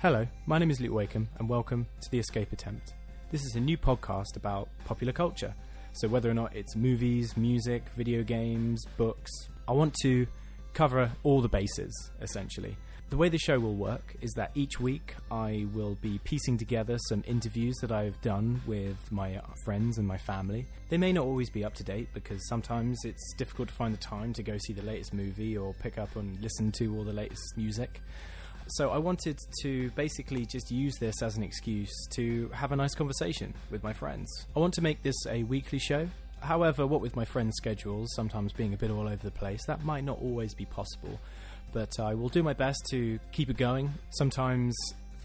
Hello, my name is Luke Wakeham and welcome to The Escape Attempt. This is a new podcast about popular culture. So whether or not it's movies, music, video games, books, I want to cover all the bases, essentially. The way the show will work is that each week I will be piecing together some interviews that I've done with my friends and my family. They may not always be up to date because sometimes it's difficult to find the time to go see the latest movie or pick up and listen to all the latest music. So I wanted to basically just use this as an excuse to have a nice conversation with my friends. I want to make this a weekly show. However, what with my friends' schedules sometimes being a bit all over the place, that might not always be possible. But I will do my best to keep it going. Sometimes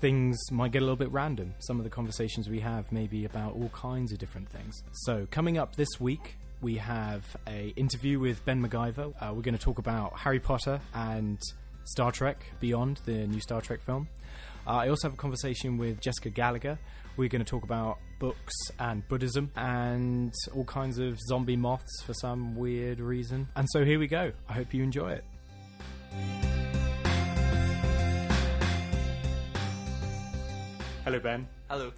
things might get a little bit random. Some of the conversations we have may be about all kinds of different things. So coming up this week, we have an interview with Ben MacGyver. We're going to talk about Harry Potter and Star Trek Beyond, the new Star Trek film. I also have a conversation with Jessica Gallagher. We're going to talk about books and Buddhism and all kinds of zombie moths for some weird reason. And so here we go. I hope you enjoy it. Hello, Ben. Hello.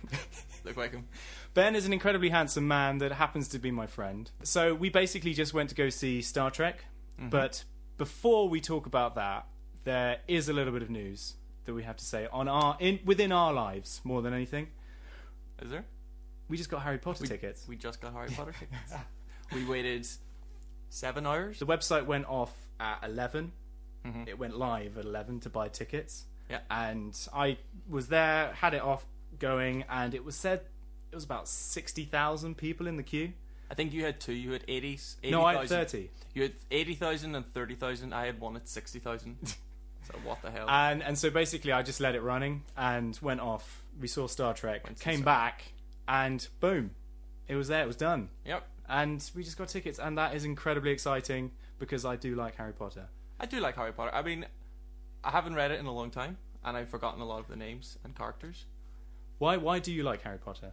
Look like him. Ben is an incredibly handsome man that happens to be my friend. So we basically just went to go see Star Trek. Mm-hmm. But before we talk about that, there is a little bit of news that we have to say on within our lives more than anything. Is there? We just got Harry Potter tickets. We just got Harry Potter tickets. We waited 7 hours. The website went off at 11. Mm-hmm. It went live at 11 to buy tickets. Yeah. And I was there, had it off going, and it was said it was about 60,000 people in the queue. I think you had two. You had 80. No, I had 30. You had 80,000 and 30,000. I had one at 60,000. So what the hell? And so basically I just let it running and went off. We saw Star Trek, came back, and boom, it was there. It was done. Yep. And we just got tickets, and that is incredibly exciting because I do like Harry Potter. I do like Harry Potter. I mean, I haven't read it in a long time, and I've forgotten a lot of the names and characters. Why do you like Harry Potter?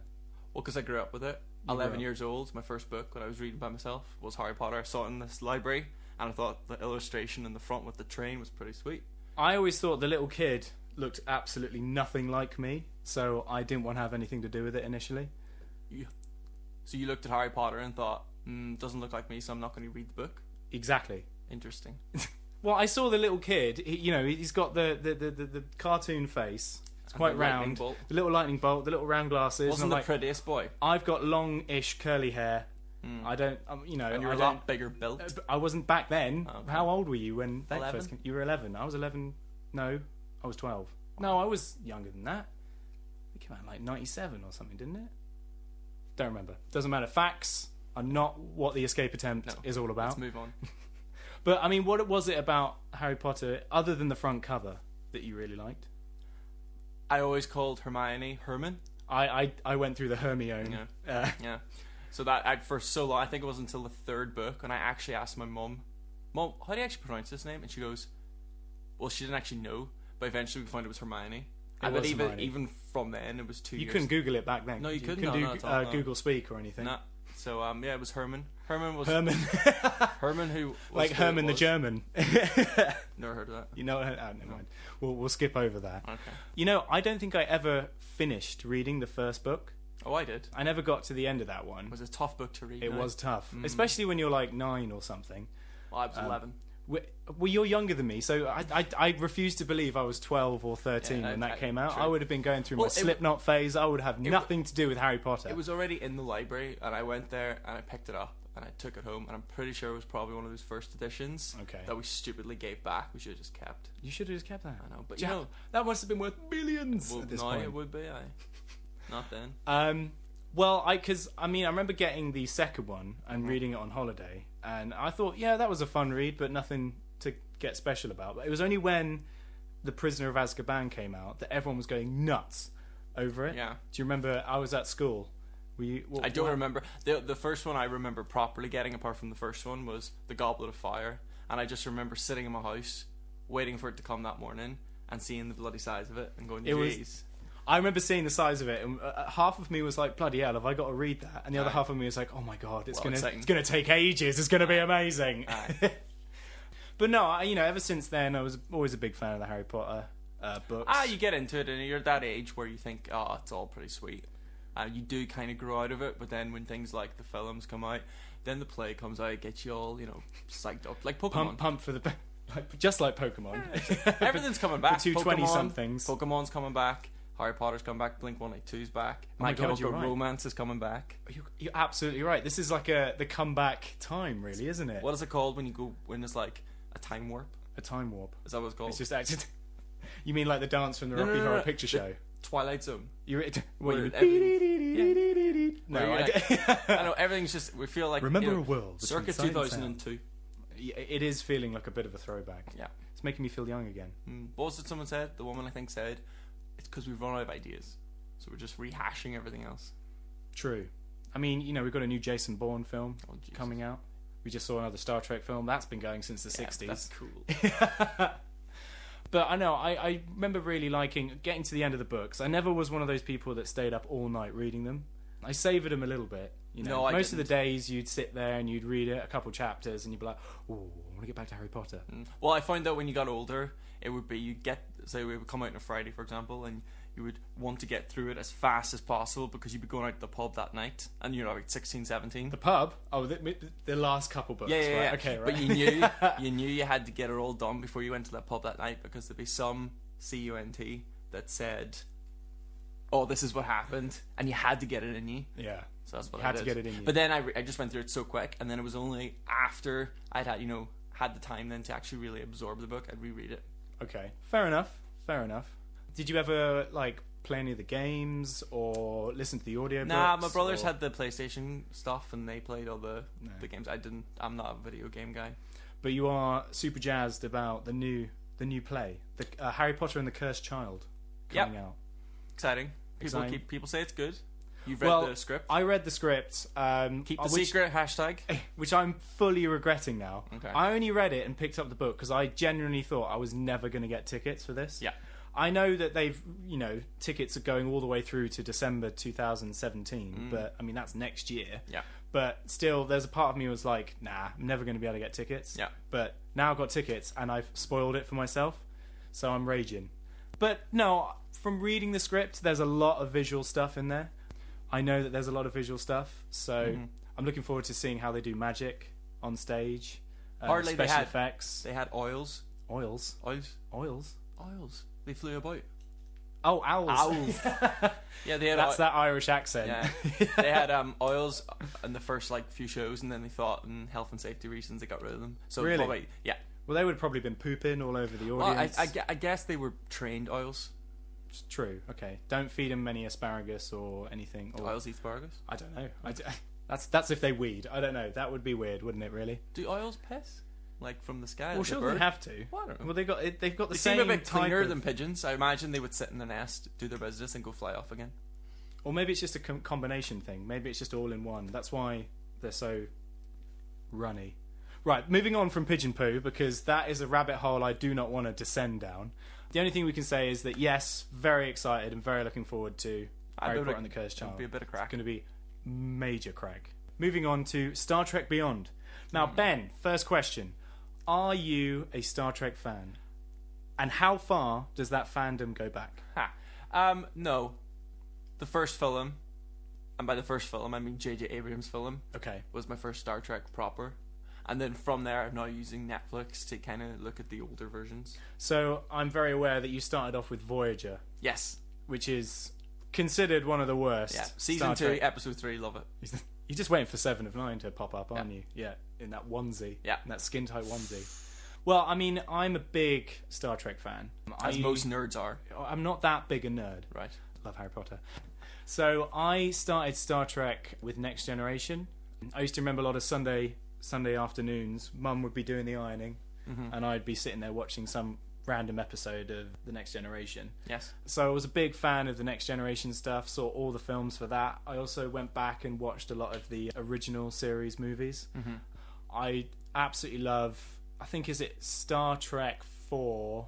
Well, because I grew up with it. 11 years old, my first book, when I was reading by myself, was Harry Potter. I saw it in this library, and I thought the illustration in the front with the train was pretty sweet. I always thought the little kid looked absolutely nothing like me, so I didn't want to have anything to do with it initially. So you looked at Harry Potter and thought, doesn't look like me, so I'm not going to read the book? Exactly. Interesting. Well, I saw the little kid. He's got the cartoon face. It's quite round. The little lightning bolt, the little round glasses. Wasn't the prettiest boy? I've got long-ish curly hair. I don't, and you're a lot bigger built. I wasn't back then. Oh, okay. How old were you when that 11? first came? You were 11. I was 11. No, I was 12. No, I was younger than that. It came out in like 97 or something, didn't it? Don't remember. Doesn't matter. Facts are not what the escape attempt is all about. Let's move on. But I mean, what was it about Harry Potter, other than the front cover, that you really liked? I always called Hermione Herman. I went through the Hermione. Yeah. Yeah. So that for so long, I think it was until the third book, and I actually asked my mum, how do you actually pronounce this name? And she goes, well, she didn't actually know, but eventually we found it was Hermione. And even from then, it was 2 years. You couldn't Google it back then. No, you couldn't. You no, Google Speak or anything. No. So yeah, it was Herman. Herman. Herman who was like Herman the German. Never heard of that. Never mind. We'll skip over that. Okay. I don't think I ever finished reading the first book. Oh, I did. I never got to the end of that one. It was a tough book to read. It was tough, especially when you're like 9 or something. Well, I was 11. Well, you're younger than me, so I refuse to believe I was 12 or 13 when that came out. True. I would have been going through my Slipknot phase. I would have nothing to do with Harry Potter. It was already in the library, and I went there and I picked it up and I took it home, and I'm pretty sure it was probably one of those first editions that we stupidly gave back. We should have just kept. You should have just kept that. I know, but that must have been worth billions at this point. It would be. Not then. Well, I remember getting the second one and reading it on holiday, and I thought, yeah, that was a fun read, but nothing to get special about. But it was only when The Prisoner of Azkaban came out that everyone was going nuts over it. Yeah. Do you remember? I was at school. I don't remember. The first one I remember properly getting, apart from the first one, was The Goblet of Fire, and I just remember sitting in my house waiting for it to come that morning and seeing the bloody size of it and going, jeez. I remember seeing the size of it, and half of me was like, bloody hell, have I got to read that? And the other half of me was like, oh my god, it's going to take ages, it's going to be amazing. But no, ever since then, I was always a big fan of the Harry Potter books. You get into it, and you're at that age where you think, oh, it's all pretty sweet. You do kind of grow out of it, but then when things like the films come out, then the play comes out, it gets you all, psyched up. Like Pokemon. Pump for the... just like Pokemon. Everything's coming back. The 220-somethings. Pokemon's coming back. Harry Potter's coming back. Blink-182's back. Oh my My God, Chemical you're right. Romance is coming back. You're absolutely right. This is like the comeback time, really, isn't it? What is it called when it's like a time warp? A time warp. Is that what it's called? It's just acted. You mean like the dance from the Rocky no, Horror no. Picture Show? Twilight Zone. You Where you no, Where I you're like- I know, everything's just, we feel like... Remember a world between Circa sight and sound. 2002. It is feeling like a bit of a throwback. Yeah. It's making me feel young again. What was it someone said? The woman, I think, said, it's because we've run out of ideas. So we're just rehashing everything else. True. I mean, we've got a new Jason Bourne film Oh, Jesus. coming out. We just saw another Star Trek film. That's been going since the 60s. That's cool. But I know, I remember really liking getting to the end of the books. I never was one of those people that stayed up all night reading them. I savoured them a little bit. No, I Most of the didn't. days you'd sit there and you'd read a couple chapters and you'd be like, oh, I want to get back to Harry Potter. Well, I found out when you got older, it would be, say we would come out on a Friday, for example, and you would want to get through it as fast as possible because you'd be going out to the pub that night, and you're like 16, 17. The pub? Oh, the last couple books. Yeah. Right. Okay, right. But you knew you had to get it all done before you went to that pub that night because there'd be some CUNT that said, "Oh, this is what happened," and you had to get it in you. Yeah. So that's what You I had to did. get it in you. But then I just went through it so quick, and then it was only after I'd had the time then to actually really absorb the book, I'd reread it. Okay. Fair enough. Did you ever, play any of the games or listen to the audio Nah, books, my brothers or- had the PlayStation stuff, and they played all the No. games. I'm not a video game guy. But you are super jazzed about the new play, the Harry Potter and the Cursed Child coming out. Exciting. Exciting. People say it's good. You've read Well, the script. I read the script. Keep the which, secret. Hashtag. which I'm fully regretting now. Okay. I only read it and picked up the book because I genuinely thought I was never going to get tickets for this. Yeah. I know that they've, tickets are going all the way through to December 2017, but I mean that's next year. Yeah. But still, there's a part of me was like, nah, I'm never going to be able to get tickets. Yeah. But now I've got tickets and I've spoiled it for myself, so I'm raging. But no, from reading the script, there's a lot of visual stuff in there. I know that there's a lot of visual stuff, so I'm looking forward to seeing how they do magic on stage, Partly they special had- effects, They had oils. oils. They flew about. Oh, owls. Yeah, they had. That's that Irish accent. Yeah, they had oils in the first few shows, and then they thought, in health and safety reasons, they got rid of them. So Really? probably, yeah. Well, they would have probably been pooping all over the Well, audience. I guess they were trained oils. It's true. Okay, don't feed them any asparagus or anything. Or, Oils eat asparagus. I don't know. That's if they weed. I don't know. That would be weird, wouldn't it? Really? Do oils piss like from the sky? Well, like a sure bird? they have to. Well, I don't know. Well, they've got the They same seem a bit type cleaner of- than pigeons. I imagine they would sit in the nest, do their business, and go fly off again. Or maybe it's just a combination thing. Maybe it's just all in one. That's why they're so runny. Right, moving on from pigeon poo, because that is a rabbit hole I do not want to descend down. The only thing we can say is that, yes, very excited and very looking forward to Harry bet Potter it- and the Cursed Child. It'll be a bit of crack. It's going to be major crack. Moving on to Star Trek Beyond. Now, Ben, first question. Are you a Star Trek fan? And how far does that fandom go back? No. The first film, and by the first film I mean J.J. Abrams' film, Okay. was my first Star Trek proper. And then from there, I'm now using Netflix to kind of look at the older versions. So I'm very aware that you started off with Voyager, Yes. which is considered one of the worst. Yeah. Star Season 2, Trek. Episode 3, love it. You're just waiting for 7 of 9 to pop up, aren't you? Yeah, in that onesie. Yeah. In that skin-tight onesie. Well, I mean, I'm a big Star Trek fan. As most nerds are. I'm not that big a nerd. Right. Love Harry Potter. So I started Star Trek with Next Generation. I used to remember a lot of Sunday afternoons. Mum would be doing the ironing, and I'd be sitting there watching some random episode of The Next Generation. Yes. So I was a big fan of the Next Generation stuff, saw all the films for that. I also went back and watched a lot of the original series movies. I absolutely love, I think, is it Star Trek 4?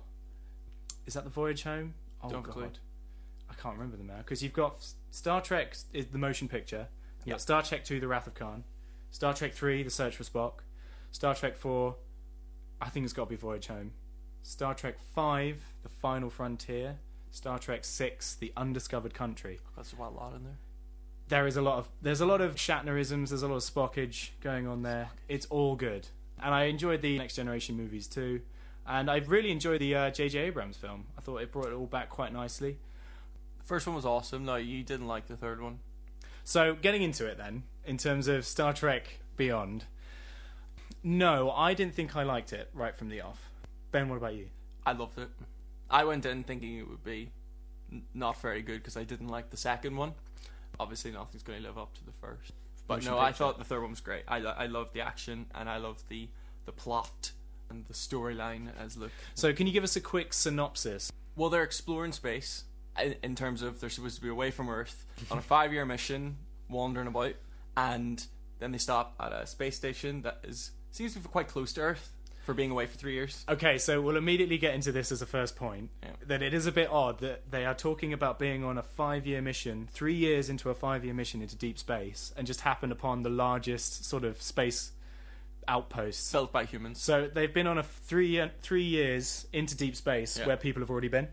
Is that The Voyage Home? Oh, Don't God. clue. I can't remember them now. Because you've got Star Trek is the motion picture. You've Yep. got Star Trek 2, The Wrath of Khan. Star Trek 3, The Search for Spock. Star Trek 4, I think it's got to be Voyage Home. Star Trek 5, The Final Frontier, Star Trek 6, The Undiscovered Country. That's a lot in there. There's a lot of Shatnerisms, there's a lot of Spockage going on there. It's all good. And I enjoyed the Next Generation movies too. And I really enjoyed the J.J. Abrams film. I thought it brought it all back quite nicely. The first one was awesome. No, you didn't like the third one. So, getting into it then, in terms of Star Trek Beyond, no, I didn't think I liked it right from the off. Ben, what about you? I loved it. I went in thinking it would be not very good because I didn't like the second one. Obviously, nothing's going to live up to the first. But Motion no, I picture. thought the third one was great. I loved the action, and I loved the plot and the storyline as Luke. So, can you give us a quick synopsis? Well, they're exploring space in terms of they're supposed to be away from Earth on a 5-year mission, wandering about, and then they stop at a space station that seems to be quite close to Earth for being away for 3 years. Okay, so we'll immediately get into this as a first point. Yeah. That it is a bit odd that they are talking about being on a 5-year mission, 3 years into a 5-year mission into deep space, and just happened upon the largest sort of space outpost. Built by humans. So they've been on a 3 years into deep space Yeah. where people have already been.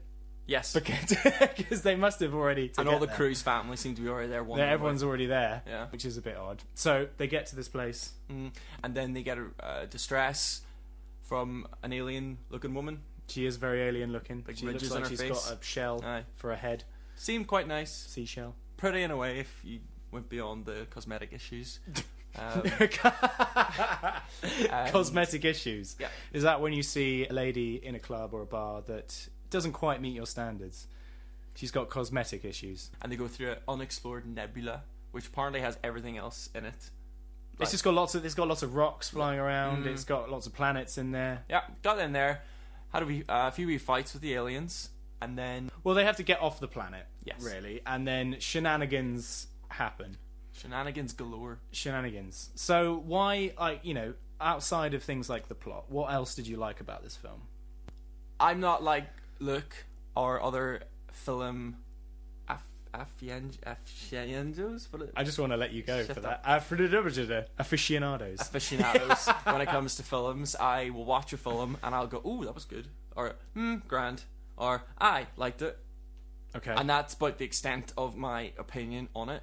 Yes. Because they must have already. And all the crew's family seem to be already there. Everyone's already there, Yeah. which is a bit odd. So they get to this place. And then they get a distress from an alien-looking woman. She is very alien looking. Big She looks ridges like on her she's face. got a shell Aye. for a head. Seemed quite nice. Seashell. Pretty in a way if you went beyond the cosmetic issues. Cosmetic issues. Yeah. Is that when you see a lady in a club or a bar that doesn't quite meet your standards? She's got cosmetic issues. And they go through an unexplored nebula, which apparently has everything else in it. It's just got it's got lots of rocks flying around. It's got lots of planets in there. Yeah, got in there. Had a few wee fights with the aliens, and then Well, they have to get off the planet. Yes. Really, and then shenanigans happen. shenanigans galore. Shenanigans. So why, outside of things like the plot, what else did you like about this film? I'm not like Luke or other film aficionados. I just want to let you go Shut for up. that. Aficionados. Aficionados. When it comes to films, I will watch a film and I'll go, "Ooh, that was good," or grand," or "I liked it," Okay. and that's about the extent of my opinion on it.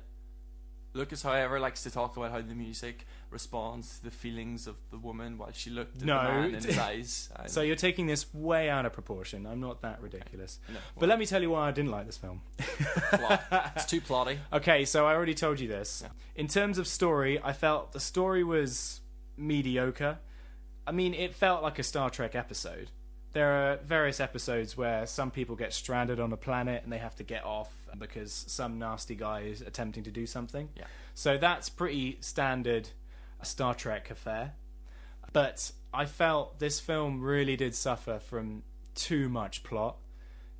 Lucas, however, likes to talk about how the music responds to the feelings of the woman while she looked at No. the man in his eyes. And So you're taking this way out of proportion. I'm not that ridiculous. No, But let me tell you why I didn't like this film. plot. It's too plotty. Okay, so I already told you this. Yeah. In terms of story, I felt the story was mediocre. I mean, it felt like a Star Trek episode. There are various episodes where some people get stranded on a planet and they have to get off because some nasty guy is attempting to do something. Yeah. So that's pretty standard Star Trek affair. But I felt this film really did suffer from too much plot.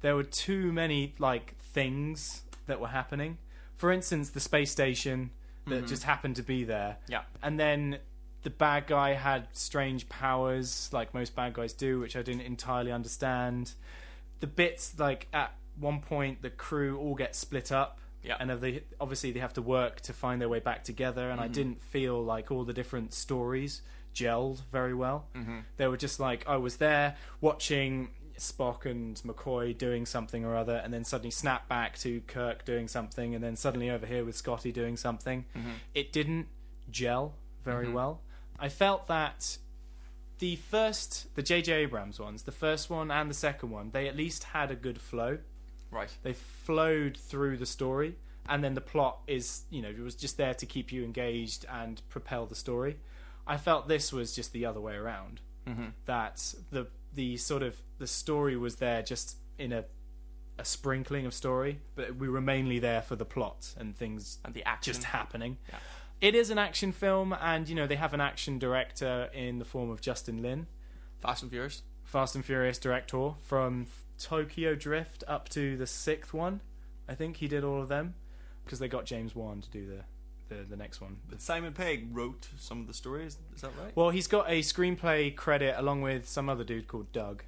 There were too many things that were happening. For instance, the space station that just happened to be there. Yeah. And then the bad guy had strange powers, like most bad guys do, which I didn't entirely understand. The bits, at one point, the crew all get split up. Yeah. And obviously they have to work to find their way back together. And I didn't feel like all the different stories gelled very well. They were just I was there watching Spock and McCoy doing something or other, and then suddenly snap back to Kirk doing something, and then suddenly over here with Scotty doing something. It didn't gel very well. I felt that the J.J. Abrams ones, the first one and the second one, they at least had a good flow. Right. They flowed through the story, and then the plot is, it was just there to keep you engaged and propel the story. I felt this was just the other way around. That the sort of the story was there just in a sprinkling of story, but we were mainly there for the plot and things And the action. just happening. Yeah. It is an action film, and they have an action director in the form of Justin Lin, Fast and Furious. Fast and Furious director, from Tokyo Drift up to the 6th one. I think he did all of them because they got James Wan to do the next one. But Simon Pegg wrote some of the stories. Is that right? Well, he's got a screenplay credit along with some other dude called Doug.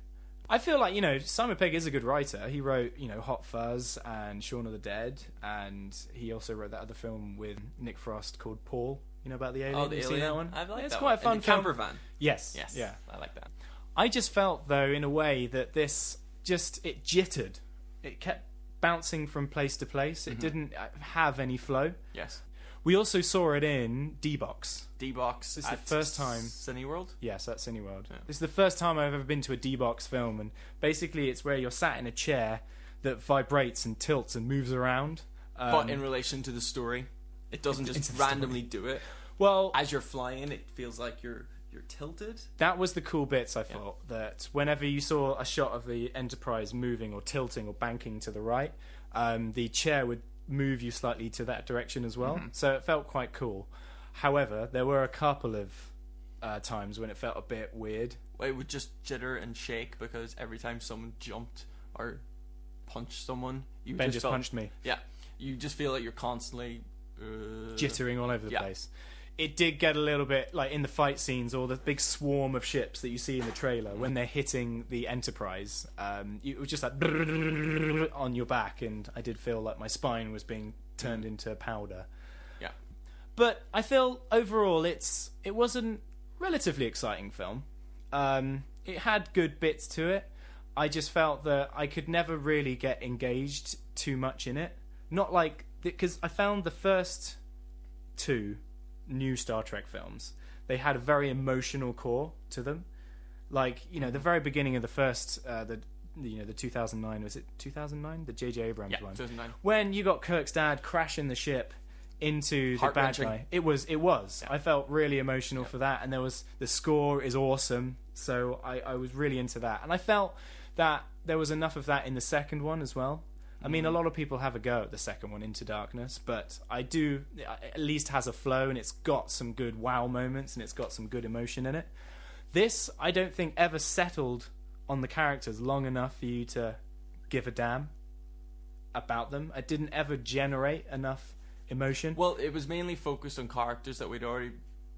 I feel like, Simon Pegg is a good writer. He wrote, Hot Fuzz and Shaun of the Dead, and he also wrote that other film with Nick Frost called Paul. About the alien? Oh, the You've alien. seen that one? I like It's that quite a one. fun In the film. camper van. Yes. Yes. Yeah. I like that. I just felt, though, in a way that this it jittered. It kept bouncing from place to place. It didn't have any flow. Yes. We also saw it in D-Box. D-Box. This is the first time. Cineworld? Yes, at Cineworld. Yeah. This is the first time I've ever been to a D-Box film, and basically it's where you're sat in a chair that vibrates and tilts and moves around. But in relation to the story, it doesn't just randomly do it. Well, As you're flying, it feels like you're tilted. that was the cool bits, I thought, that whenever you saw a shot of the Enterprise moving or tilting or banking to the right, the chair would move you slightly to that direction as well. So it felt quite cool. However, there were a couple of times when it felt a bit weird. Well, it would just jitter and shake because every time someone jumped or punched someone, Ben just punched me. Yeah, you just feel like you're constantly Jittering all over the Yeah. place. It did get a little bit, like in the fight scenes or the big swarm of ships that you see in the trailer, when they're hitting the Enterprise, it was just like on your back, and I did feel like my spine was being turned into powder. Yeah. But I feel overall it was a relatively exciting film. It had good bits to it. I just felt that I could never really get engaged too much in it. Not like, because I found the first two new Star Trek films, they had a very emotional core to them. Like, the very beginning of the first, the 2009, was it 2009? The J.J. Abrams Yeah, one. 2009. When you got Kirk's dad crashing the ship into the bad Heart-wrenching. guy. It was. Yeah. I felt really emotional for that, and the score is awesome, so I was really into that. And I felt that there was enough of that in the second one as well. I mean, a lot of people have a go at the second one, Into Darkness, but it at least has a flow, and it's got some good wow moments, and it's got some good emotion in it. This, I don't think, ever settled on the characters long enough for you to give a damn about them. It didn't ever generate enough emotion. Well, it was mainly focused on characters that we'd already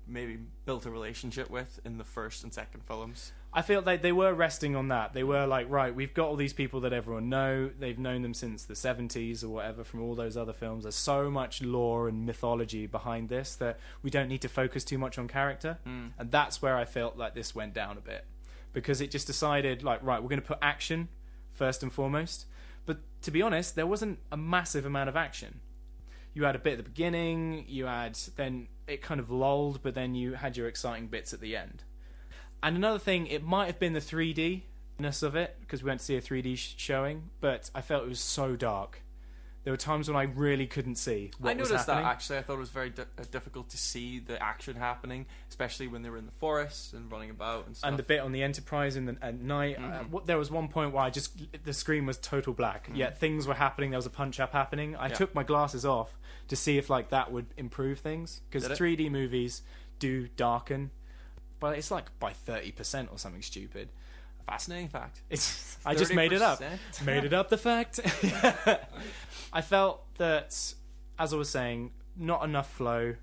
maybe built a relationship with in the first and second films. I feel like they were resting on that. They were like, right, we've got all these people that everyone know. They've known them since the 70s or whatever from all those other films. There's so much lore and mythology behind this that we don't need to focus too much on character. And that's where I felt like this went down a bit. Because it just decided, like, right, we're going to put action first and foremost. But to be honest, there wasn't a massive amount of action. You had a bit at the beginning, then it kind of lulled, but then you had your exciting bits at the end. And another thing, it might have been the 3D-ness of it, because we went to see a 3D showing, but I felt it was so dark. There were times when I really couldn't see what was happening. I noticed that, actually. I thought it was very difficult to see the action happening, especially when they were in the forest and running about and stuff. And the bit on the Enterprise at night. There was one point where the screen was total black, yet things were happening. There was a punch-up happening. I took my glasses off to see if that would improve things, because 3D movies do darken, but it's like by 30% or something stupid. Fascinating fact. I just made it up. 30%? Made it up, the fact. I felt that, as I was saying, not enough flow,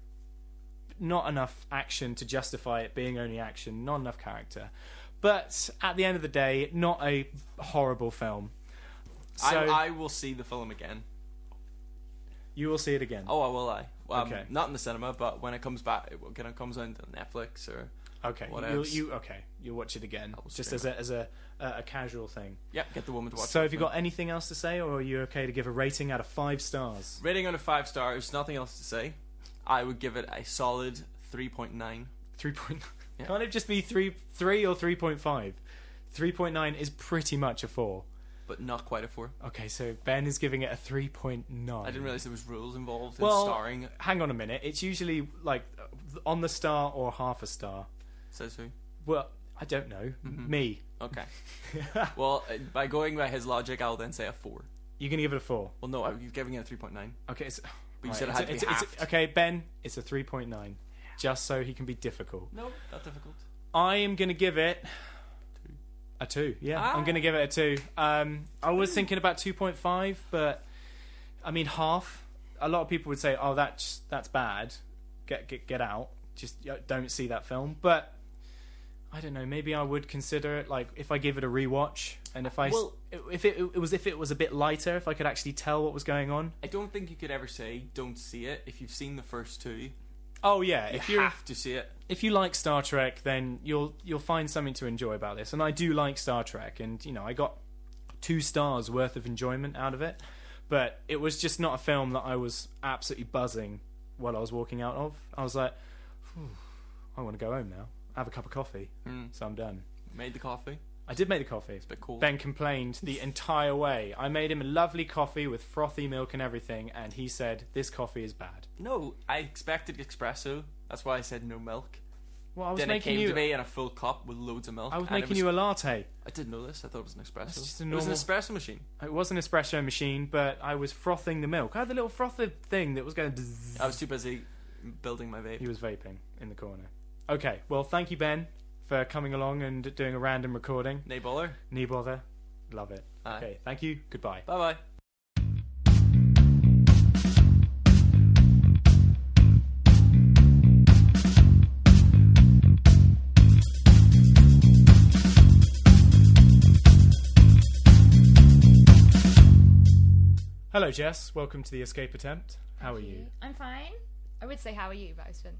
not enough action to justify it being only action, not enough character. But at the end of the day, not a horrible film. So I will see the film again. You will see it again. Oh, will I? Okay. Not in the cinema, but when it comes back, when it comes on Netflix or Okay, what else? you'll watch it again, just stream as a casual thing. Yep, get the woman to watch. So, it have you got anything else to say, or are you okay to give a rating out of 5 stars? Rating out of 5 stars. Nothing else to say. I would give it a solid 3.9. 3.9. Yeah. Can't it just be 3 or 3.5? 3.9 is pretty much a 4. But not quite a 4. Okay, so Ben is giving it a 3.9. I didn't realise there was rules involved in Well, starring. hang on a minute. It's usually like on the star or half a star. Says who? Well, I don't know. Me. Okay. Well, by going by his logic, I'll then say a 4. You're going to give it a 4? Well, no, I was giving it a 3.9. Okay, But you said it had to be halved. okay, Ben, it's a 3.9. Just so he can be difficult. No, not difficult. I am going to give it a 2. Yeah, I'm going to give it a 2. I was thinking about 2.5, but I mean half. A lot of people would say, "Oh, that's bad. Get out. Just don't see that film." But I don't know. Maybe I would consider it, like, if I give it a rewatch, and if it was a bit lighter, if I could actually tell what was going on. I don't think you could ever say don't see it if you've seen the first 2. Oh yeah, You have to see it. if you like Star Trek, then you'll find something to enjoy about this. And I do like Star Trek, and I got 2 stars worth of enjoyment out of it. But it was just not a film that I was absolutely buzzing while I was walking out of. I was like, I want to go home now. Have a cup of coffee. So I'm done. Made the coffee. I did make the coffee. It's a bit cold. Ben complained the entire way. I made him a lovely coffee with frothy milk and everything, and he said, this coffee is bad. No, I expected espresso. That's why I said no milk. Well, I was Then it making came you... to me in a full cup with loads of milk. I was and making you a latte. I didn't know this. I thought it was an espresso. It's just a It was an normal- espresso machine. It was an espresso machine, but I was frothing the milk. I had the little frother thing that was going... bzzz. I was too busy building my vape. He was vaping in the corner. Okay, well, thank you, Ben, for coming along and doing a random recording. Nay bother. Knee bother. Love it. Aye. Okay, thank you. Goodbye. Bye bye. Hello, Jess. Welcome to the Escape Attempt. How are you? I'm fine. I would say how are you, but I spent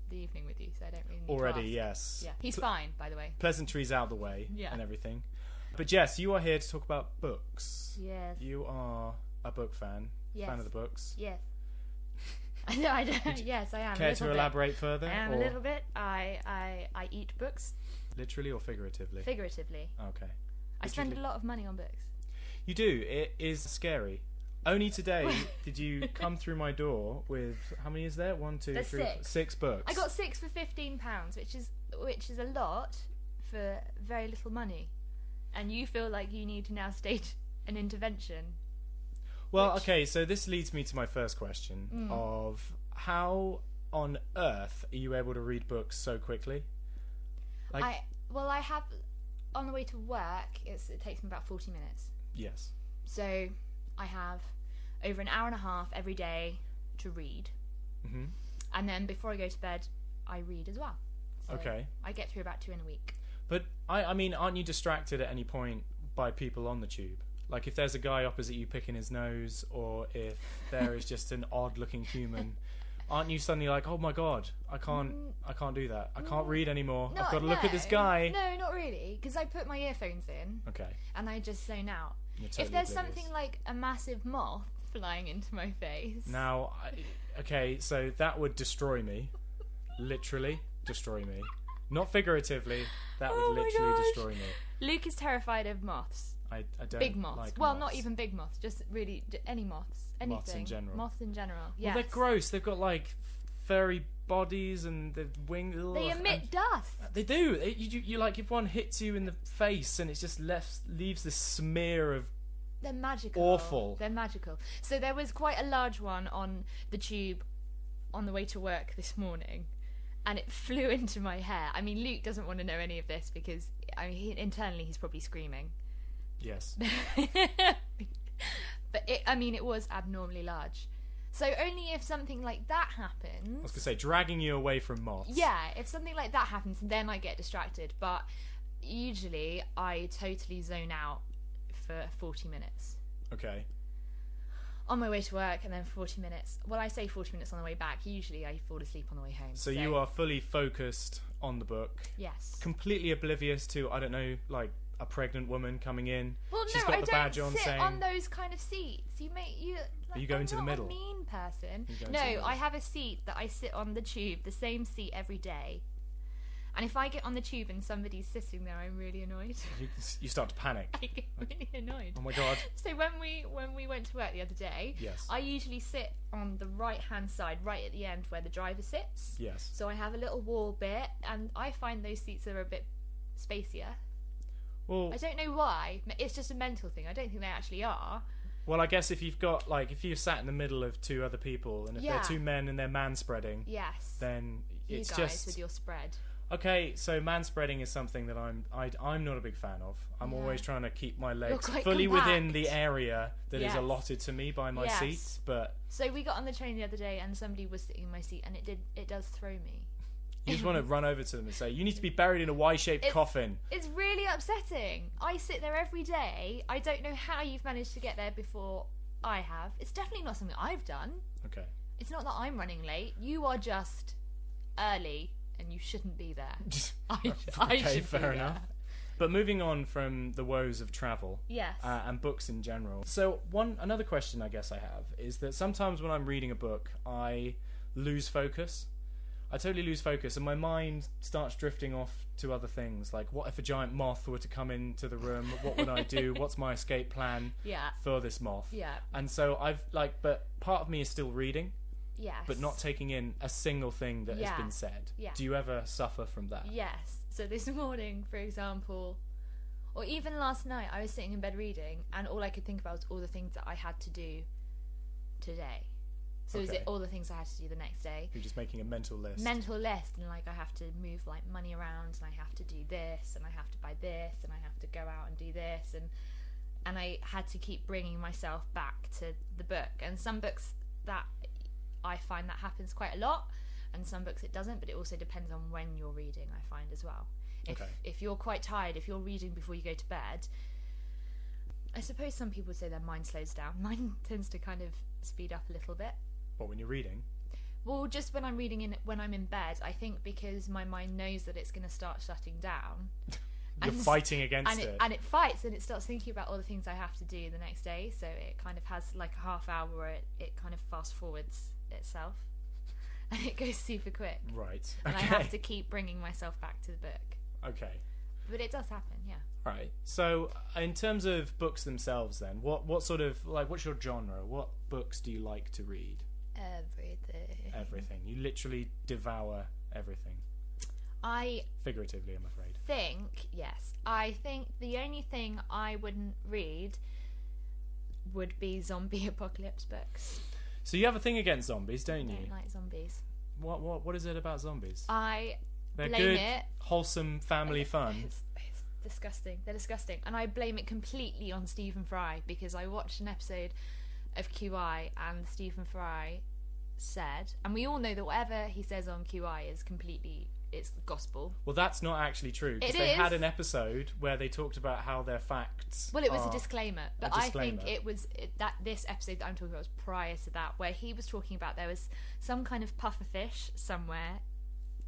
the evening with you, so I don't really need Already, to ask. yes. Yeah, he's fine, by the way. Pleasantries out the way Yeah. and everything. But Jess, you are here to talk about books. Yes. You are a book fan. Yes. Fan of the books. Yes. I know. Yes, I am. Care a little to bit. elaborate further? I am or a little bit. I eat books literally or figuratively? figuratively. Okay. I spend a lot of money on books. You do. It is scary. Only today did you come through my door with, how many is there? 1, 2, There's 3, 6. 6 books. I got 6 for £15, which is a lot for very little money, and you feel like you need to now stage an intervention. Well, which- okay, so this leads me to my first question of how on earth are you able to read books so quickly? Like, I have on the way to work. It takes me about 40 minutes. yes. So I have over an hour and a half every day to read. Mhm. And then before I go to bed, I read as well. So Okay. I get through about 2 in a week. But, I mean, aren't you distracted at any point by people on the tube? Like, if there's a guy opposite you picking his nose, or if there is just an odd-looking human, aren't you suddenly like, oh my god, I can't do that. I can't read anymore. I've got to look at this guy. No, not really, because I put my earphones in Okay. and I just zone out. You're totally If there's oblivious. something like a massive moth flying into my face, Now, okay, so that would destroy me. Literally destroy me. Not figuratively. That would Oh my literally gosh. destroy me. Luke is terrified of moths. I don't Big moths. like Well, moths. not even big moths, just really any moths. Anything. Moths in general. Moths in general. Well, Yes. they're gross. They've got like furry bodies and the wings. They emit dust. They do. You like if one hits you in the face and it just leaves this smear of. They're magical. Awful. They're magical. So there was quite a large one on the tube on the way to work this morning, and it flew into my hair. I mean, Luke doesn't want to know any of this because internally he's probably screaming. Yes. But it was abnormally large. So only if something like that happens. I was gonna say dragging you away from moths. Yeah, if something like that happens, then I get distracted. But usually I totally zone out for 40 minutes. Okay. On my way to work, and then 40 minutes. Well, I say 40 minutes on the way back. Usually I fall asleep on the way home. So you are fully focused on the book, Yes. completely oblivious to, I don't know, like a pregnant woman coming in. Well, She's no, got I the don't badge on sit saying. on those kind of seats. You. Like, you go I'm into the not middle? A mean person. You go into No, the middle. I have a seat that I sit on the tube, the same seat every day. And if I get on the tube and somebody's sitting there, I'm really annoyed. You start to panic. I get really annoyed. Oh my god. So when we went to work the other day, Yes. I usually sit on the right hand side, right at the end where the driver sits. Yes. So I have a little wall bit, and I find those seats are a bit spacier. Well, I don't know why. It's just a mental thing. I don't think they actually are. well, I guess if you've got like if you're sat in the middle of 2 other people, and if Yeah. they're 2 men and they're man spreading, Yes. then You it's guys just with your spread. okay. So man spreading is something that I'm not a big fan of. I'm Yeah. always trying to keep my legs quite fully within compact. the area that is Yes. allotted to me by my Yes. seat. But So we got on the train the other day, and somebody was sitting in my seat, and it does throw me. you just want to run over to them and say, "You need to be buried in a Y-shaped coffin." It's really upsetting. I sit there every day. I don't know how you've managed to get there before I have. It's definitely not something I've done. Okay. It's not that I'm running late. You are just early, and you shouldn't be there. I Okay, should fair be enough. there. But moving on from the woes of travel Yes. and books in general. So another question I guess I have is that sometimes when I'm reading a book, I lose focus. I totally lose focus, and my mind starts drifting off to other things. Like, what if a giant moth were to come into the room? What would I do? What's my escape plan Yeah. for this moth? Yeah. And so but part of me is still reading, Yes. but not taking in a single thing that Yeah. has been said. Yeah. Do you ever suffer from that? Yes. So this morning, for example, or even last night, I was sitting in bed reading, and all I could think about was all the things that I had to do today. So is Okay. it all the things I had to do the next day? You're just making a mental list. Mental list, and like I have to move like money around, and I have to do this, and I have to buy this, and I have to go out and do this, and I had to keep bringing myself back to the book. And some books that I find that happens quite a lot, and some books it doesn't, but it also depends on when you're reading, I find as well. If you're quite tired, if you're reading before you go to bed, I suppose some people say their mind slows down. Mine tends to kind of speed up a little bit. What, when you're reading? Well, just when I'm reading when I'm in bed, I think because my mind knows that it's going to start shutting down. You're fighting against it. And it fights, and it starts thinking about all the things I have to do the next day, so it kind of has like a half hour where it kind of fast forwards itself. And it goes super quick. Right. And Okay. I have to keep bringing myself back to the book. Okay. But it does happen, yeah. Right. So, in terms of books themselves, then, what sort of what's your genre? What books do you like to read? Everything. Everything. You literally devour everything. I Figuratively, I'm afraid. I think the only thing I wouldn't read would be zombie apocalypse books. So you have a thing against zombies, don't I you? don't like zombies. What is it about zombies? I They're blame good, it. wholesome family fun. It's disgusting. They're disgusting. And I blame it completely on Stephen Fry, because I watched an episode of QI and Stephen Fry said, and we all know that whatever he says on QI is completely, it's gospel. Well, that's not actually true, because It they is. had an episode where they talked about how their facts. Well, it was are a disclaimer, but a I disclaimer. think it was that this episode that I'm talking about was prior to that, where he was talking about there was some kind of pufferfish somewhere,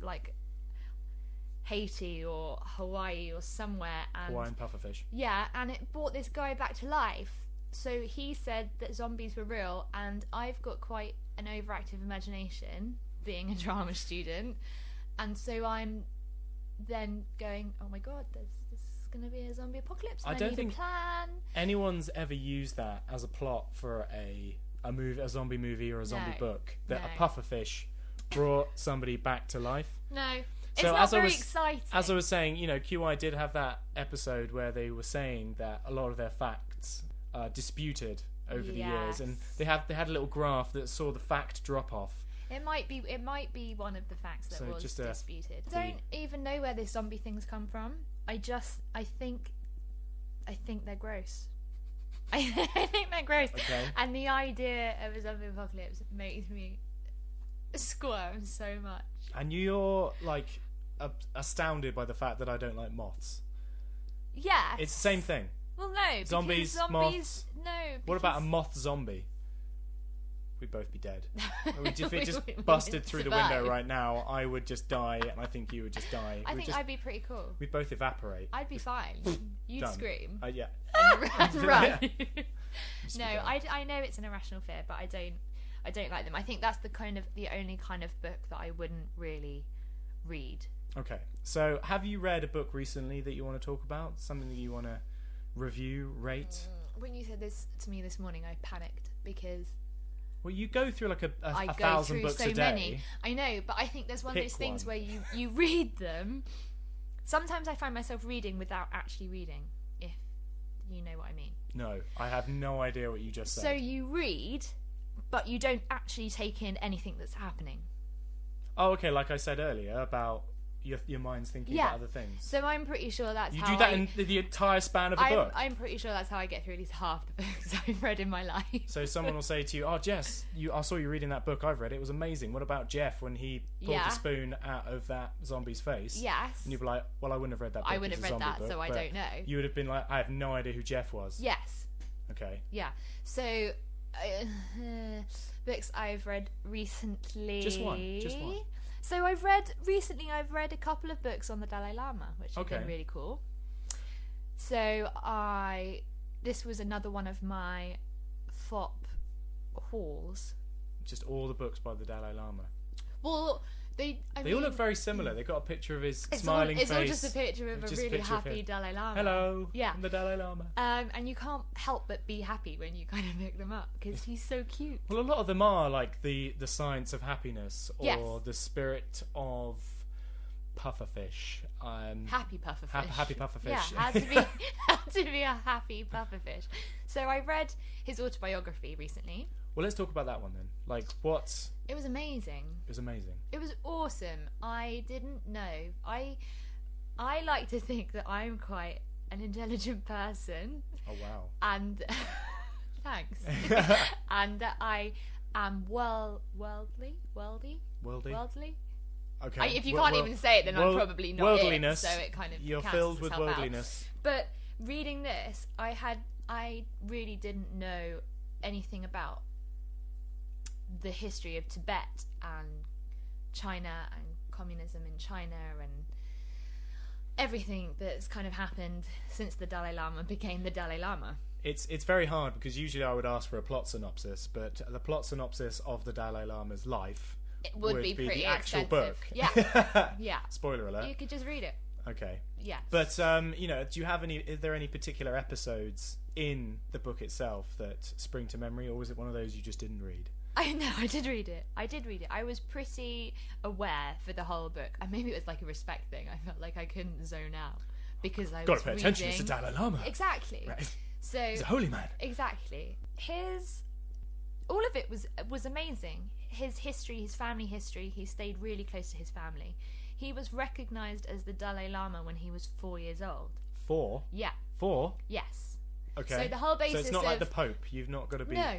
like Haiti or Hawaii or somewhere, and Hawaiian pufferfish. yeah, and it brought this guy back to life. So he said that zombies were real, and I've got quite an overactive imagination, being a drama student, and so I'm then going, oh my god, there's going to be a zombie apocalypse, and I don't need think a plan. Anyone's ever used that as a plot for a movie, a zombie movie, or a zombie No. book. That No. a pufferfish brought somebody back to life. No, it's So not as I very was- exciting. As I was saying, QI did have that episode where they were saying that a lot of their facts are disputed over the years, and Yes. they had a little graph that saw the fact drop off. It might be one of the facts that So was just disputed. I don't even know where this zombie things come from. I think they're gross. I think they're gross. Okay. And the idea of a zombie apocalypse makes me squirm so much. And you're like astounded by the fact that I don't like moths. Yeah. It's the same thing. Well, no. because Zombies, zombies. moths. No. What about a because- moth zombie? We'd both be dead. If We it just wouldn't busted through the window survive. right now, I would just die, and I think you would just die. I think I'd be pretty cool. We'd both evaporate. I'd be fine. You'd Done. scream. Yeah. And run. Just No, be done. I know it's an irrational fear, but I don't like them. I think that's the only kind of book that I wouldn't really read. Okay. So, have you read a book recently that you want to talk about? Something that you want to review, rate? When you said this to me this morning, I panicked because Well, you go through like I a go 1,000 through books so a day. many. I know, but I think there's one of Pick those things one. where you read them. Sometimes I find myself reading without actually reading, if you know what I mean. No, I have no idea what you just said. So you read, but you don't actually take in anything that's happening. Oh, okay. Like I said earlier about your mind's thinking Yeah. about other things. So I'm pretty sure that's You how do that I, in the entire span of a book. I'm pretty sure that's how I get through at least half the books I've read in my life. So someone will say to you, "Oh, Jess, I saw you reading that book I've read. It was amazing. What about Jeff when he pulled Yeah. the spoon out of that zombie's face?" Yes. And you'd be like, "Well, I wouldn't have read that book. I wouldn't It's have a read zombie that, so book," I but don't know. You would have been like, "I have no idea who Jeff was." Yes. Okay. Yeah. So books I've read recently. Just one. So I've read a couple of books on the Dalai Lama, which have been really cool. So this was another one of my FOP hauls. Just all the books by the Dalai Lama. Well, they all look very similar. They've got a picture of his smiling face. It's all just a picture of a really happy Dalai Lama. Hello, yeah, I'm the Dalai Lama. And you can't help but be happy when you kind of pick them up because he's so cute. Well, a lot of them are like the science of happiness or the spirit of pufferfish. Happy pufferfish. Happy pufferfish. Yeah, had to be a happy pufferfish. So I read his autobiography recently. Well, let's talk about that one then. Like, what? It was amazing. It was amazing. It was awesome. I didn't know. I like to think that I'm quite an intelligent person. Oh wow. And thanks. And that I am worldly. Okay. If you can't even say it, then I'm probably not worldliness. it. So it kind of you're cancels filled with itself worldliness. out. But reading this, I really didn't know anything about the history of Tibet and China and communism in China and everything that's kind of happened since the Dalai Lama became the Dalai Lama. It's very hard because usually I would ask for a plot synopsis, but the plot synopsis of the Dalai Lama's life would be pretty the actual extensive. book. Yeah. Yeah. Spoiler alert. You could just read it. Okay. Yeah. But do you have any? Is there any particular episodes in the book itself that spring to memory, or was it one of those you just didn't read? I did read it. I was pretty aware for the whole book, and maybe it was like a respect thing. I felt like I couldn't zone out because I got was to pay reading. attention. It's the Dalai Lama. Exactly. Right. So he's a holy man. Exactly. All of it was amazing. His history, his family history. He stayed really close to his family. He was recognized as the Dalai Lama when he was 4 years old. 4? Yeah. 4? Yes. Okay. So the whole basis So it's not like the Pope. You've not got to be... No.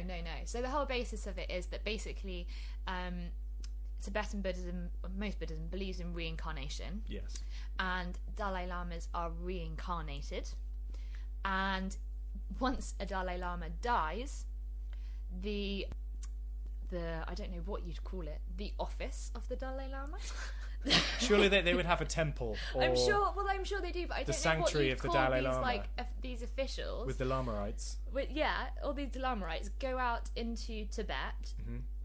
So the whole basis of it is that basically Tibetan Buddhism, most Buddhism, believes in reincarnation. Yes. And Dalai Lamas are reincarnated. And once a Dalai Lama dies, the I don't know what you'd call it, the office of the Dalai Lama. Surely they would have a temple. Or I'm sure they do, but I don't know what sanctuary you'd of the call Dalai these, Lama. like these officials. with the Lamaites. All these Lamaites go out into Tibet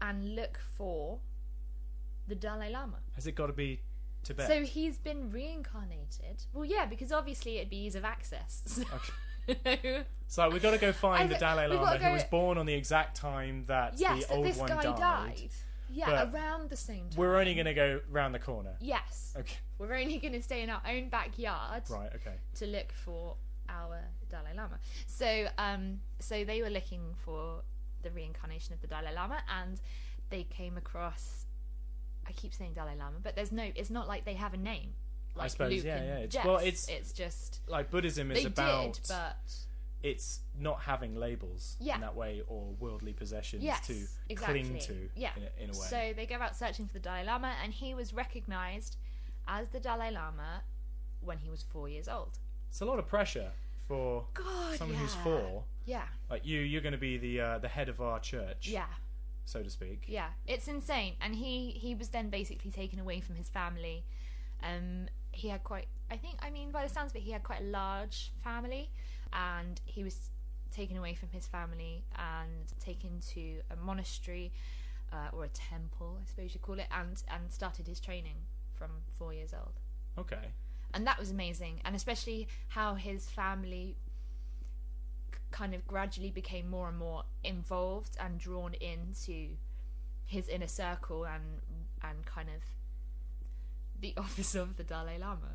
and look for the Dalai Lama. Has it got to be Tibet? So he's been reincarnated. Well, yeah, because obviously it'd be ease of access. Okay. So we've got to go find the Dalai we've Lama got to who was born on the exact time that Yes, the that old this one guy died. Yeah, But around the same time. We're only going to go round the corner. Yes. Okay. We're only going to stay in our own backyard Right, okay. to look for our Dalai Lama. So, so they were looking for the reincarnation of the Dalai Lama, and they came across. I keep saying Dalai Lama, but it's not like they have a name. Like I suppose, Luke yeah. and It's, Jeff. well, it's just like Buddhism is they about... did, but it's not having labels Yeah. in that way or worldly possessions yes, to exactly. cling to in a way. So they go out searching for the Dalai Lama, and he was recognized as the Dalai Lama when he was 4 years old. It's a lot of pressure for someone who's 4. Yeah. Like you're going to be the head of our church, Yeah. so to speak. Yeah, it's insane. And he was then basically taken away from his family. He had by the sounds of it, he had quite a large family, and he was taken away from his family and taken to a monastery or a temple, I suppose you call it, and started his training from 4 years old. Okay. And that was amazing, and especially how his family kind of gradually became more and more involved and drawn into his inner circle and kind of the office of the Dalai Lama.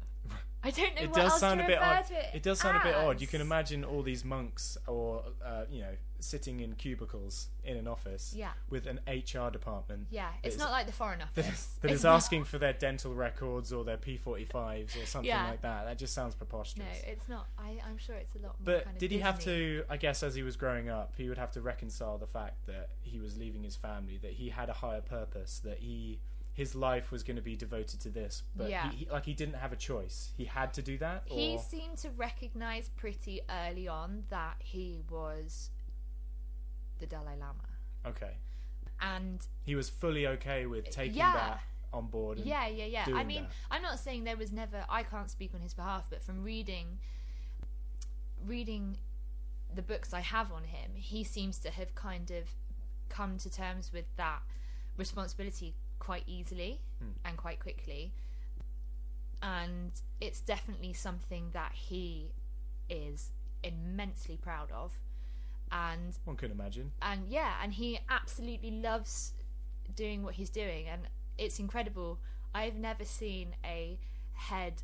I don't know It what does else sound to a bit refer odd. to it. It does sound a bit odd. You as. can imagine all these monks or sitting in cubicles in an office Yeah. with an HR department. Yeah, it's not like the Foreign Office. that It's is not- asking for their dental records or their P45s or something Yeah. like that. That just sounds No, preposterous. it's not. I'm sure it's a lot more But kind of did he have Disney. to, I guess as he was growing up, he would have to reconcile the fact that he was leaving his family, that he had a higher purpose, that his life was going to be devoted to this, but Yeah. he didn't have a choice. He had to do that? He Or? seemed to recognise pretty early on that he was the Dalai Lama. Okay. And He was fully okay with taking Yeah. that on board. And yeah. I doing mean, that. I'm not saying there was never. I can't speak on his behalf, but from reading the books I have on him, he seems to have kind of come to terms with that responsibility quite easily and quite quickly. And it's definitely something that he is immensely proud of. And One could imagine. and he absolutely loves doing what he's doing, and it's incredible. I've never seen a head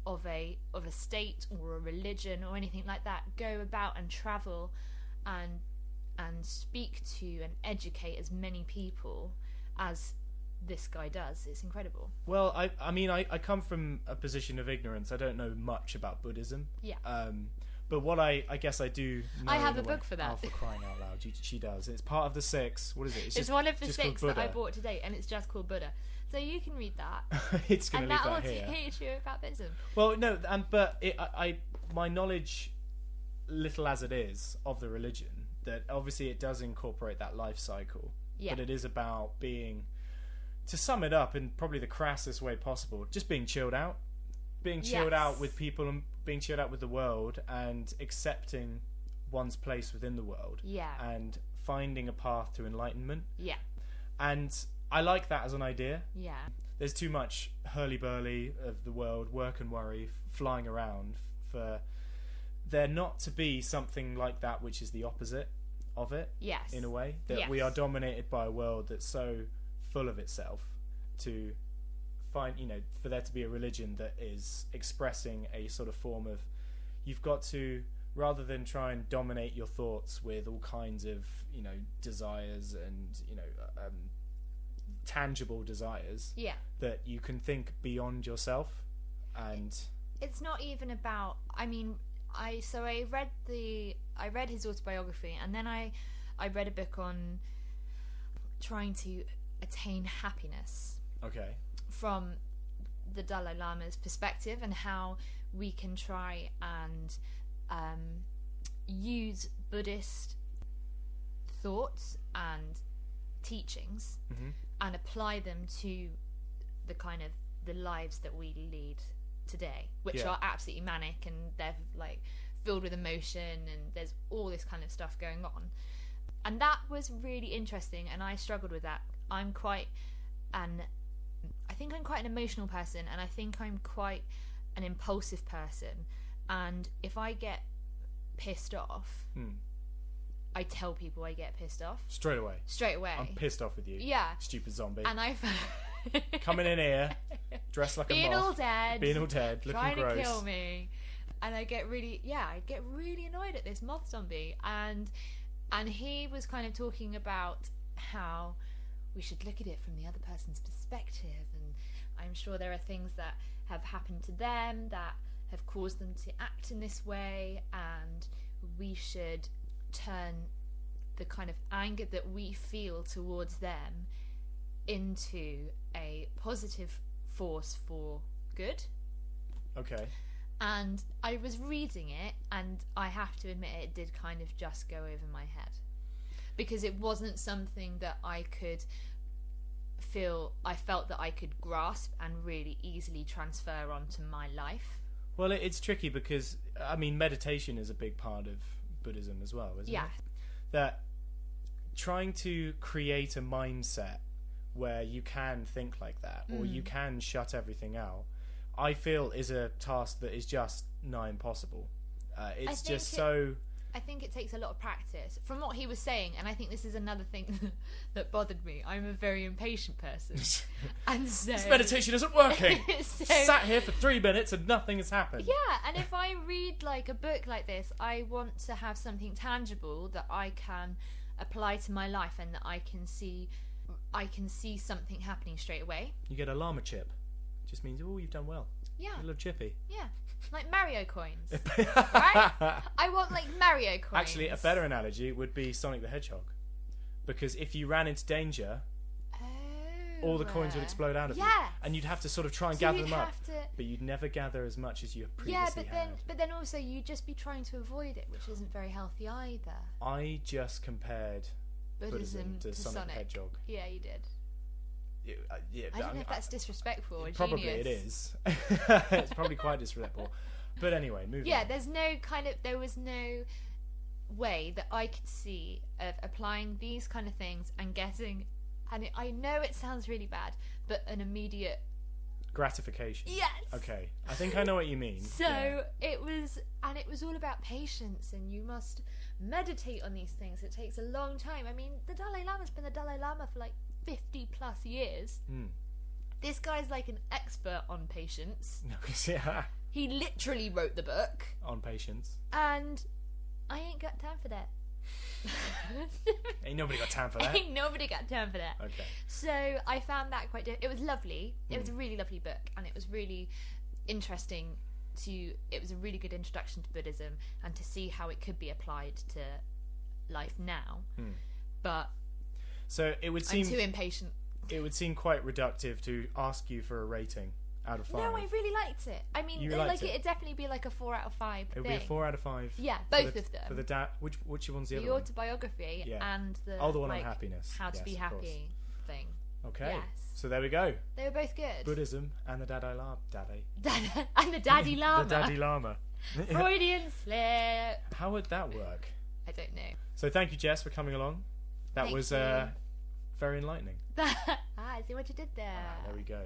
of a state or a religion or anything like that go about and travel and speak to and educate as many people as this guy does. It's incredible. Well, I mean, I come from a position of ignorance. I don't know much about Buddhism. Yeah. But what I guess I do know I have in a way- book for that. Oh, for crying out loud. She does. It's part of the 6. What is it? It's just, one of the just 6 called that I Buddha. bought today, and it's just called Buddha. So you can read that, It's going and to leave that will that here. teach you about Buddhism. Well, no, but my knowledge, little as it is, of the religion, that obviously it does incorporate that life cycle. Yeah. But it is about being, to sum it up in probably the crassest way possible, just being chilled out. Being chilled Yes. out with people and being chilled out with the world and accepting one's place within the world. Yeah. And finding a path to enlightenment. Yeah. And I like that as an idea. Yeah. There's too much hurly-burly of the world, work and worry, flying around for there not to be something like that which is the opposite of it, Yes. in a way. That we Yes. are dominated by a world that's so full of itself to find, for there to be a religion that is expressing a sort of form of, you've got to, rather than try and dominate your thoughts with all kinds of, desires and, tangible desires, Yeah. that you can think beyond yourself. And It's not even about. I mean, I read his autobiography, and then I read a book on trying to attain happiness okay, from the Dalai Lama's perspective, and how we can try and use Buddhist thoughts and teachings and apply them to the kind of the lives that we lead today, which Yeah. are absolutely manic, and they're like filled with emotion, and there's all this kind of stuff going on. And that was really interesting, and I struggled with that. I think I'm quite an emotional person, and I think I'm quite an impulsive person, and if I get pissed off, I tell people I get pissed off straight away. straight away. I'm pissed off with you. Yeah. Stupid zombie. And I've Coming in here, dressed like being a moth. all dead, Being all dead, looking trying gross. to kill me, and I get really annoyed at this moth zombie, and he was kind of talking about how we should look at it from the other person's perspective, and I'm sure there are things that have happened to them that have caused them to act in this way, and we should turn the kind of anger that we feel towards them into a positive force for good. Okay. And I was reading it, and I have to admit it did kind of just go over my head, because it wasn't something that I felt that I could grasp and really easily transfer onto my life. Well, it's tricky because, I mean, meditation is a big part of Buddhism as well, isn't Yeah. it? That trying to create a mindset where you can think like that, or you can shut everything out, I feel is a task that is just nigh impossible. It's think just so... I think it takes a lot of practice. From what he was saying, and I think this is another thing that bothered me, I'm a very impatient person. And so... This meditation isn't working! So- Sat here for 3 minutes and nothing has happened. Yeah, and if I read like a book like this, I want to have something tangible that I can apply to my life, and that I can see something happening straight away. You get a llama chip. Just means, oh, you've done well. Yeah, A little chippy. yeah, like Mario coins, right? I want like Mario coins. Actually, a better analogy would be Sonic the Hedgehog. Because if you ran into danger, all the coins would explode out of you, Yes. and you'd have to sort of try and So gather you'd them up, have to- but you'd never gather as much as you Yeah, previously had. but then also you'd just be trying to avoid it, which isn't very healthy either. I just compared Buddhism to Sonic the Hedgehog. Yeah, you did. Yeah, I don't know if that's disrespectful or probably genius. it is. It's probably quite disrespectful. But anyway, moving Yeah, on. there was no way that I could see of applying these kind of things and getting, and I know it sounds really bad, but an immediate Gratification. yes. Okay, I think I know what you mean. So Yeah. it was all about patience, and you must meditate on these things. It takes a long time. I mean, the Dalai Lama's been the Dalai Lama for like 50 plus years. This guy's like an expert on patience. Yeah, He literally wrote the book, on patience. and I ain't got time for that. Ain't nobody got time for that. Ain't nobody got time for that. Okay. So I found that it was lovely. It was a really lovely book, and it was really interesting it was a really good introduction to Buddhism and to see how it could be applied to life now. But So it would I'm seem too impatient. it would seem quite reductive to ask you for a rating out of 5. No, I really liked it. I mean, You like liked it? it'd definitely be like a 4 out of 5 It would thing. be a 4 out of 5. Yeah, for both the- of them. For the which one's the The other one? autobiography Yeah. and the Oh, the one on like, happiness. How to Yes, be of course. happy thing. Okay. Yes. So there we go. They were both good. Buddhism and the Dalai Lama. And the Daddy Lama. The Daddy Lama. Freudian slip. How would that work? I don't know. So thank you, Jess, for coming along. That Thank was you. very enlightening. I see what you did there. There we go.